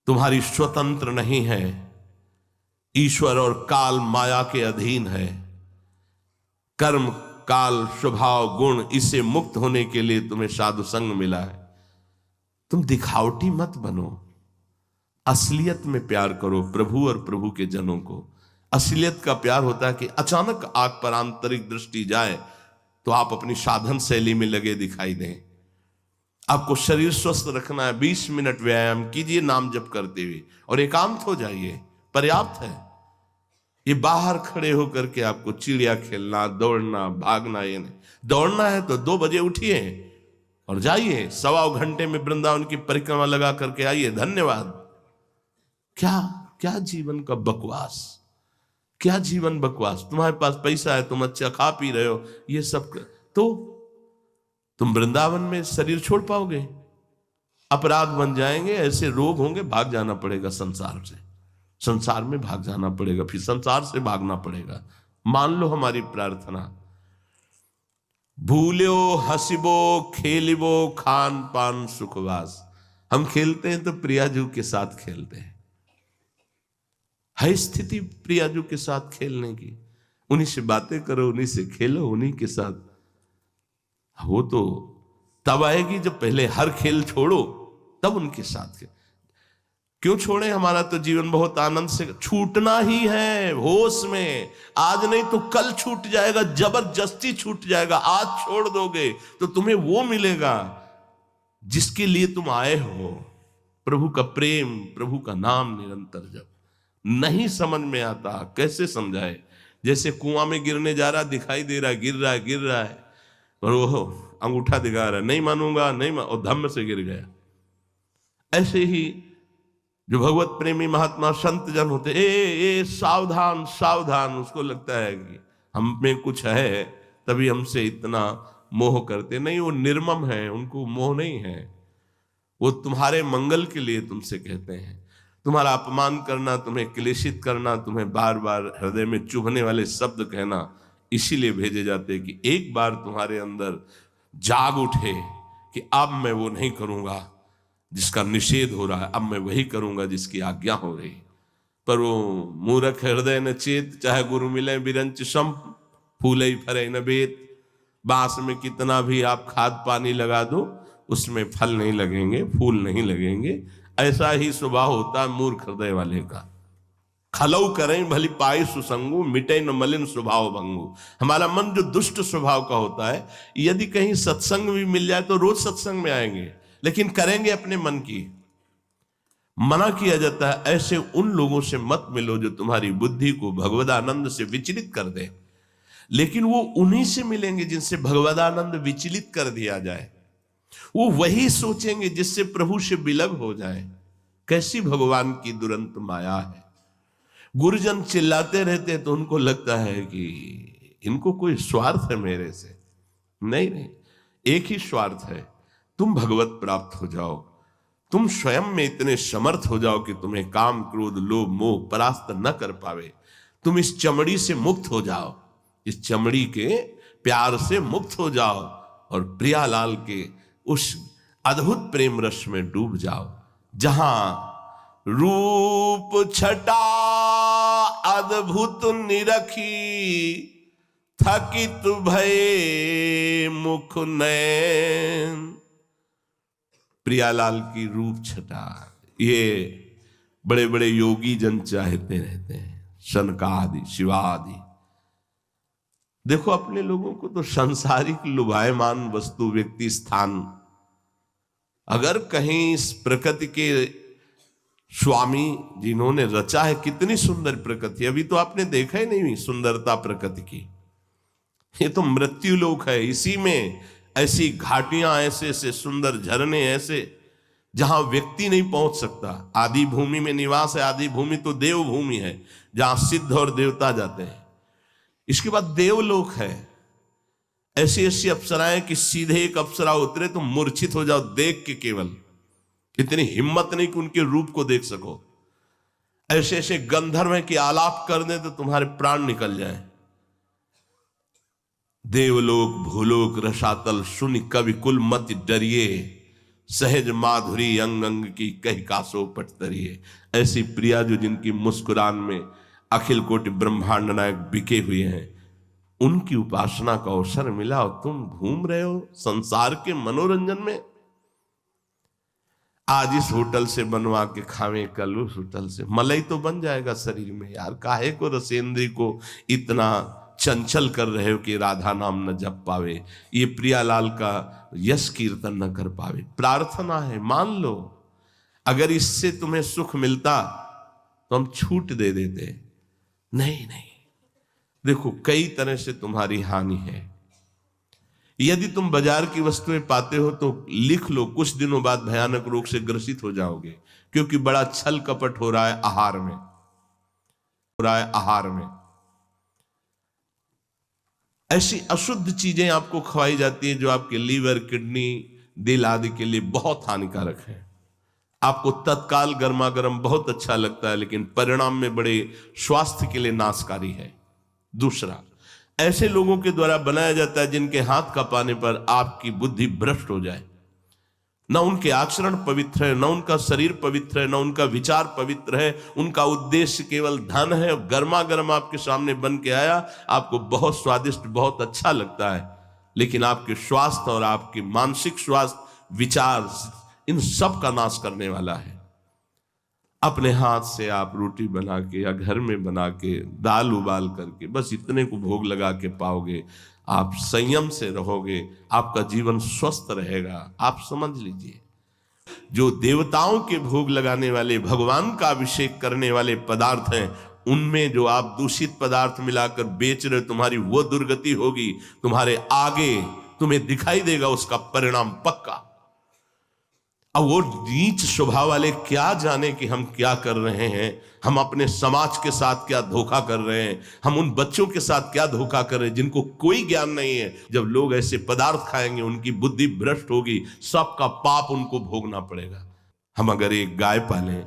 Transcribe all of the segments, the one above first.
तुम्हारी स्वतंत्र नहीं है, ईश्वर और काल माया के अधीन है। कर्म काल स्वभाव गुण, इससे मुक्त होने के लिए तुम्हें साधु संग मिला है। तुम दिखावटी मत बनो, असलियत में प्यार करो प्रभु और प्रभु के जनों को। असलियत का प्यार होता है कि अचानक आंख पर आंतरिक दृष्टि जाए तो आप अपनी साधन शैली में लगे दिखाई दें। आपको शरीर स्वस्थ रखना है, 20 मिनट व्यायाम कीजिए नाम जप करते हुए और एकांत हो जाइए, पर्याप्त है। ये बाहर खड़े होकर के आपको चिड़िया खेलना, दौड़ना, भागना, ये नहीं। दौड़ना है तो 2 बजे उठिए और जाइए, 1.25 घंटे में वृंदावन की परिक्रमा लगा करके आइए। धन्यवाद। क्या क्या जीवन का बकवास, क्या जीवन बकवास। तुम्हारे पास पैसा है, तुम अच्छा खा पी रहे हो, ये सब तो तुम वृंदावन में शरीर छोड़ पाओगे? अपराध बन जाएंगे, ऐसे रोग होंगे, भाग जाना पड़ेगा संसार से। संसार में भाग जाना पड़ेगा, फिर संसार से भागना पड़ेगा। मान लो हमारी प्रार्थना, भूलो हसीबो खेलिबो खान पान सुखवास। हम खेलते हैं तो प्रियाजू के साथ खेलते हैं। है स्थिति प्रियाजू के साथ खेलने की, उन्हीं से बातें करो, उन्हीं से खेलो, उन्हीं के साथ। वो तो तब आएगी जब पहले हर खेल छोड़ो, तब उनके साथ खेल। क्यों छोड़े? हमारा तो जीवन बहुत आनंद से छूटना ही है, होश में। आज नहीं तो कल छूट जाएगा, जबरदस्ती छूट जाएगा। आज छोड़ दोगे तो तुम्हें वो मिलेगा जिसके लिए तुम आए हो, प्रभु का प्रेम, प्रभु का नाम निरंतर जप। नहीं समझ में आता, कैसे समझाए? जैसे कुआं में गिरने जा रहा, दिखाई दे रहा, गिर रहा है, गिर रहा है, और वो अंगूठा दिखा रहा है, नहीं मानूंगा, नहीं और धम्म से गिर गया। ऐसे ही जो भगवत प्रेमी महात्मा संत जन होते, ए सावधान सावधान, उसको लगता है कि हम में कुछ है तभी हमसे इतना मोह करते। नहीं, वो निर्मम है, उनको मोह नहीं है। वो तुम्हारे मंगल के लिए तुमसे कहते हैं। तुम्हारा अपमान करना, तुम्हें क्लेशित करना, तुम्हें बार बार हृदय में चुभने वाले शब्द कहना, इसीलिए भेजे जाते हैं कि एक बार तुम्हारे अंदर जाग उठे कि अब मैं वो नहीं करूंगा जिसका निषेध हो रहा है, अब मैं वही करूंगा जिसकी आज्ञा हो रही। पर वो मूर्ख हृदय न चेत, चाहे गुरु मिले बिरंच सम, फूले ही फरे न बेत। बांस में कितना भी आप खाद पानी लगा दो, उसमें फल नहीं लगेंगे, फूल नहीं लगेंगे। ऐसा ही स्वभाव होता है मूर्ख हृदय वाले का। खलऊ करें भली पाई सुसंगु, मिटे न मलिन स्वभाव भंगु। हमारा मन जो दुष्ट स्वभाव का होता है, यदि कहीं सत्संग भी मिल जाए तो रोज सत्संग में आएंगे, लेकिन करेंगे अपने मन की। मना किया जाता है ऐसे उन लोगों से मत मिलो जो तुम्हारी बुद्धि को भगवदानंद से विचलित कर दे। लेकिन वो उन्हीं से मिलेंगे जिनसे भगवदानंद विचलित कर दिया जाए। वो वही सोचेंगे जिससे प्रभु से विलग हो जाए। कैसी भगवान की दुरंत माया है। गुरुजन चिल्लाते रहते हैं तो उनको लगता है कि इनको कोई स्वार्थ है मेरे से। नहीं नहीं, एक ही स्वार्थ है, तुम भगवत प्राप्त हो जाओ। तुम स्वयं में इतने समर्थ हो जाओ कि तुम्हें काम क्रोध लोभ मोह परास्त न कर पावे। तुम इस चमड़ी से मुक्त हो जाओ, इस चमड़ी के प्यार से मुक्त हो जाओ और प्रियालाल के उस अद्भुत प्रेम रस में डूब जाओ, जहां रूप छटा अद्भुत निरखी, थकित भये मुख नैन। प्रियालाल की रूप छटा, ये बड़े बड़े योगी जन चाहते रहते हैं, सनकादि शिवादि। देखो अपने लोगों को तो सांसारिक लुभायमान वस्तु व्यक्ति स्थान, अगर कहीं इस प्रकृति के स्वामी जिन्होंने रचा है, कितनी सुंदर प्रकृति, अभी तो आपने देखा ही नहीं सुंदरता प्रकृति की। ये तो मृत्यु लोक है, इसी में ऐसी घाटियां, ऐसे ऐसे सुंदर झरने, ऐसे जहां व्यक्ति नहीं पहुंच सकता। आदि भूमि में निवास है। आदि भूमि तो देव भूमि है, जहां सिद्ध और देवता जाते हैं। इसके बाद देवलोक है, ऐसी ऐसी अप्सराएं कि सीधे एक अप्सरा उतरे तो मूर्छित हो जाओ देख के। केवल इतनी हिम्मत नहीं कि उनके रूप को देख सको। ऐसे ऐसे गंधर्व हैं कि आलाप कर दे तो तुम्हारे प्राण निकल जाए। देवलोक भूलोक रसातल सुनि कवि कुल मत डरिए, सहज माधुरी अंग अंग की कह कासो पटतरिए। ऐसी प्रिया जो जिनकी मुस्कुरान में अखिल कोटि ब्रह्मांड नायक बिके हुए हैं, उनकी उपासना का अवसर मिला और तुम घूम रहे हो संसार के मनोरंजन में। आज इस होटल से बनवा के खावे, कल उस होटल से। मलाई तो बन जाएगा शरीर में यार, काहे को रसेंद्री को इतना चंचल कर रहे हो कि राधा नाम न जप पावे, ये प्रियालाल का यश कीर्तन न कर पावे। प्रार्थना है, मान लो अगर इससे तुम्हें सुख मिलता तो हम छूट दे देते। नहीं नहीं, देखो कई तरह से तुम्हारी हानि है। यदि तुम बाजार की वस्तुएं पाते हो तो लिख लो, कुछ दिनों बाद भयानक रोग से ग्रसित हो जाओगे, क्योंकि बड़ा छल कपट हो रहा है आहार में, हो रहा है आहार में। ऐसी अशुद्ध चीजें आपको खवाई जाती हैं जो आपके लीवर, किडनी, दिल आदि के लिए बहुत हानिकारक है। आपको तत्काल गर्मा गर्म बहुत अच्छा लगता है, लेकिन परिणाम में बड़े स्वास्थ्य के लिए नाशकारी है। दूसरा, ऐसे लोगों के द्वारा बनाया जाता है जिनके हाथ का पाने पर आपकी बुद्धि भ्रष्ट हो जाए। न उनके आचरण पवित्र है, न उनका शरीर पवित्र है, न उनका विचार पवित्र है। उनका उद्देश्य केवल धन है। गर्मा गर्म आपके सामने बन के आया, आपको बहुत स्वादिष्ट, बहुत अच्छा लगता है, लेकिन आपके स्वास्थ्य और आपके मानसिक स्वास्थ्य, विचार, इन सब का नाश करने वाला है। अपने हाथ से आप रोटी बना के या घर में बना के दाल उबाल करके बस इतने को भोग लगा के पाओगे, आप संयम से रहोगे, आपका जीवन स्वस्थ रहेगा। आप समझ लीजिए, जो देवताओं के भोग लगाने वाले, भगवान का अभिषेक करने वाले पदार्थ हैं, उनमें जो आप दूषित पदार्थ मिलाकर बेच रहे, तुम्हारी वो दुर्गति होगी। तुम्हारे आगे तुम्हें दिखाई देगा उसका परिणाम पक्का। अब वो नीच स्वभाव वाले क्या जाने कि हम क्या कर रहे हैं, हम अपने समाज के साथ क्या धोखा कर रहे हैं, हम उन बच्चों के साथ क्या धोखा कर रहे हैं जिनको कोई ज्ञान नहीं है। जब लोग ऐसे पदार्थ खाएंगे, उनकी बुद्धि भ्रष्ट होगी, सबका पाप उनको भोगना पड़ेगा। हम अगर एक गाय पालें,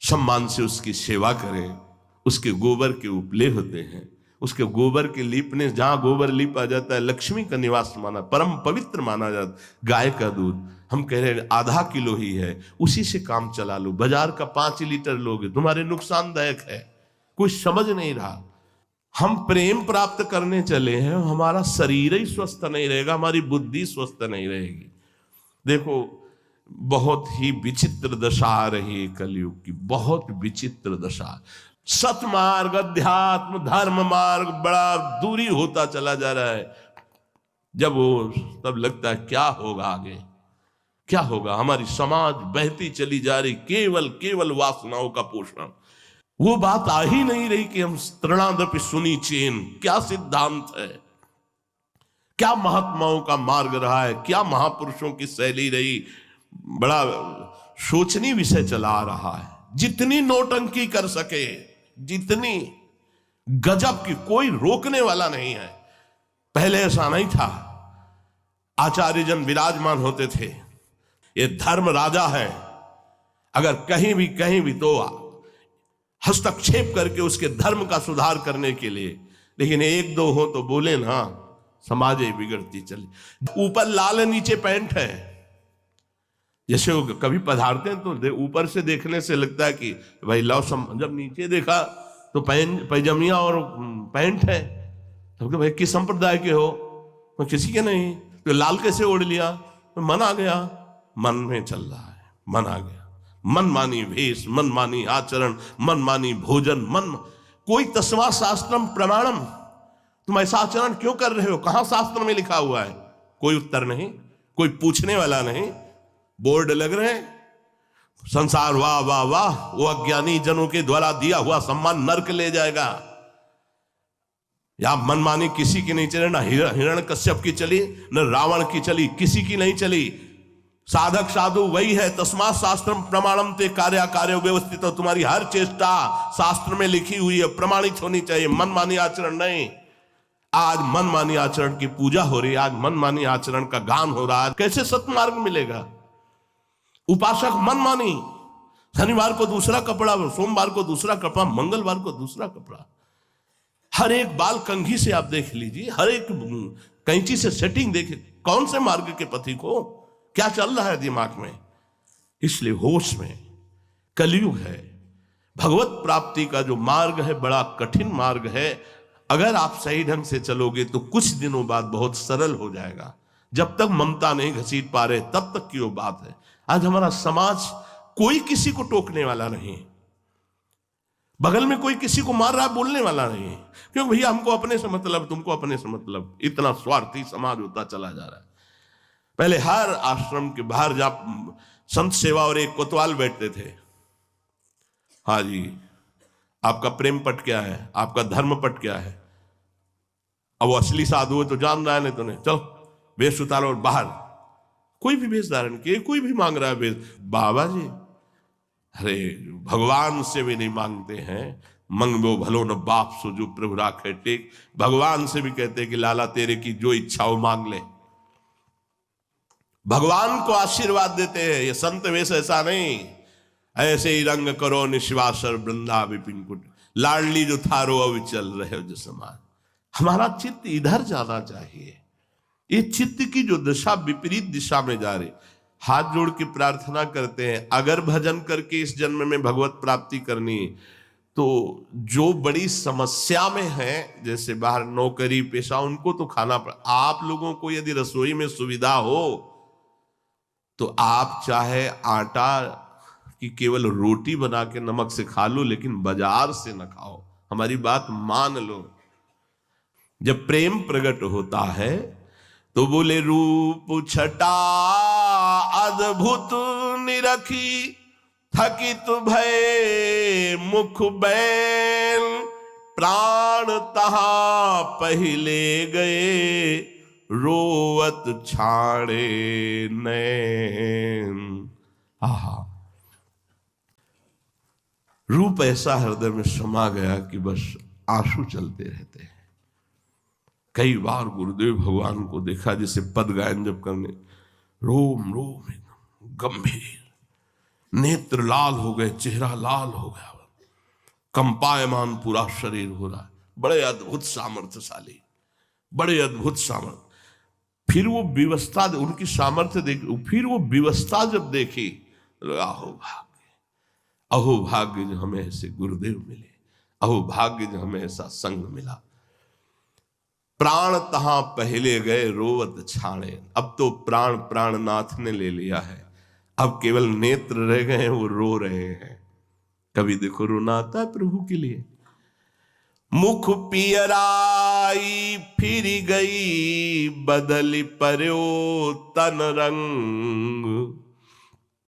सम्मान से उसकी सेवा करें, उसके गोबर के उपले होते हैं, उसके गोबर के लीपने, जहां गोबर लीपा जाता है लक्ष्मी का निवास माना, परम पवित्र माना जाता। गाय का दूध हम कह रहे हैं आधा किलो ही है, उसी से काम चला लो। बाजार का 5 लीटर लोगे, तुम्हारे नुकसानदायक है, कोई समझ नहीं रहा। हम प्रेम प्राप्त करने चले हैं, हमारा शरीर ही स्वस्थ नहीं रहेगा, हमारी बुद्धि स्वस्थ नहीं रहेगी। देखो, बहुत ही विचित्र दशा आ रही है कलयुग की, बहुत विचित्र दशा। सतमार्ग, अध्यात्म, धर्म मार्ग बड़ा दूरी होता चला जा रहा है। जब वो तब लगता है क्या होगा आगे, क्या होगा। हमारी समाज बहती चली जा रही, केवल केवल वासनाओं का पोषण। वो बात आ ही नहीं रही कि हम तृणादपि सुनी चेन, क्या सिद्धांत है, क्या महात्माओं का मार्ग रहा है, क्या महापुरुषों की शैली रही। बड़ा सोचनीय विषय चला आ रहा है। जितनी नौटंकी कर सके, जितनी गजब की, कोई रोकने वाला नहीं है। पहले ऐसा नहीं था। आचार्यजन विराजमान होते थे, ये धर्म राजा है, अगर कहीं भी तो हस्तक्षेप करके उसके धर्म का सुधार करने के लिए। लेकिन एक दो हो तो बोले ना, समाज ही बिगड़ती चली। ऊपर लाल है, नीचे पैंट है। जैसे वो कभी पधारते हैं तो ऊपर से देखने से लगता है कि भाई लाओ, जब नीचे देखा तो पैजमिया और पैंट है, तो भाई किस संप्रदाय के हो? तो किसी के नहीं। तो लाल कैसे ओढ़ लिया? तो मन आ गया, मन में चल रहा है, मन आ गया। मनमानी वेश, मनमानी आचरण, मनमानी भोजन, कोई तस्मा शास्त्रम प्रमाणम, तुम ऐसा आचरण क्यों कर रहे हो? कहां शास्त्र में लिखा हुआ है? कोई उत्तर नहीं, कोई पूछने वाला नहीं। बोर्ड लग रहे हैं, संसार वाह वाह वाह, वो अज्ञानी जनों के द्वारा दिया हुआ सम्मान नरक ले जाएगा। या मनमानी किसी की नहीं चली, ना हिरण्यकश्यप की चली, न रावण की चली, किसी की नहीं चली। साधक साधु वही है। तस्मात् शास्त्रम प्रमाणम ते कार्य कार्य व्यवस्थित। तो तुम्हारी हर चेष्टा शास्त्र में लिखी हुई है, प्रमाणित होनी चाहिए, मनमानी आचरण नहीं। आज मनमानी आचरण की पूजा हो रही है, आज मनमानी आचरण का गान हो रहा है। कैसे सत्मार्ग मिलेगा? उपासक मनमानी, शनिवार को दूसरा कपड़ा, सोमवार को दूसरा कपड़ा, मंगलवार को दूसरा कपड़ा। हर एक बाल कंघी से आप देख लीजिए, हर एक कैंची से सेटिंग देखे। कौन से मार्ग के पथिक हो? क्या चल रहा है दिमाग में। इसलिए होश में, कलयुग है। भगवत प्राप्ति का जो मार्ग है बड़ा कठिन मार्ग है। अगर आप सही ढंग से चलोगे तो कुछ दिनों बाद बहुत सरल हो जाएगा। जब तक ममता नहीं घसीट पा रहे तब तक की वो बात है। आज हमारा समाज कोई किसी को टोकने वाला नहीं, बगल में कोई किसी को मार रहा है बोलने वाला नहीं है, क्योंकि भैया हमको अपने से मतलब, तुमको अपने से मतलब। इतना स्वार्थी समाज होता चला जा रहा है। पहले हर आश्रम के बाहर जा संत सेवा और एक कोतवाल बैठते थे। हाँ जी, आपका प्रेम पट क्या है, आपका धर्म पट क्या है। अब वो असली साधु है तो जान रहा है, नहीं तो नहीं। चलो वेश उतारो और बाहर। कोई भी वेश धारण किए, कोई भी मांग रहा है वेश। बाबा जी, अरे भगवान से भी नहीं मांगते हैं। मंगो भलो न बाप सो जो प्रभु राखे टेक। भगवान से भी कहते हैं कि लाला तेरे की जो इच्छा हो मांग ले। भगवान को आशीर्वाद देते हैं। ये संत वेश ऐसा नहीं, ऐसे ही रंग करो निश्वासर वृंदा विपिन कुट, लाडली जो थारो अविचल रहे जो समाज। हमारा चित्त इधर जाना चाहिए। ये चित्त की जो दशा विपरीत दिशा में जा रही। हाथ जोड़ के प्रार्थना करते हैं, अगर भजन करके इस जन्म में भगवत प्राप्ति करनी, तो जो बड़ी समस्या में है, जैसे बाहर नौकरी पेशा, उनको तो खाना पड़। आप लोगों को यदि रसोई में सुविधा हो तो आप चाहे आटा की केवल रोटी बना के नमक से खा लो, लेकिन बाजार से न खाओ। हमारी बात मान लो। जब प्रेम प्रकट होता है तो बोले रूप छटा अद्भुत निरखी, थकित भय मुख बैल, प्राण तहा पहिले गए, रोवत छाड़े नैन। आहा, रूप ऐसा हृदय में समा गया कि बस आंसू चलते रहते हैं। कई बार गुरुदेव भगवान को देखा जैसे पद गायन जब करने, रोम रोम एकदम गंभीर, नेत्र लाल हो गए, चेहरा लाल हो गया, कंपायमान पूरा शरीर हो रहा। बड़े अद्भुत सामर्थ्यशाली, बड़े अद्भुत सामर्थ्य। फिर वो विवस्था, उनकी सामर्थ्य देखी, फिर वो विवस्था जब देखी, अहो भाग्य, अहो भाग्य जो हमें ऐसे गुरुदेव मिले, अहो भाग्य जो हमें ऐसा संग मिला। प्राण तहां पहले गए रोवत छाड़े। अब तो प्राण प्राणनाथ ने ले लिया है, अब केवल नेत्र रह गए हैं, वो रो रहे हैं। कभी देखो रोना आता है प्रभु के लिए। मुख पियराई फिर गई, बदली पर्यो तन रंग,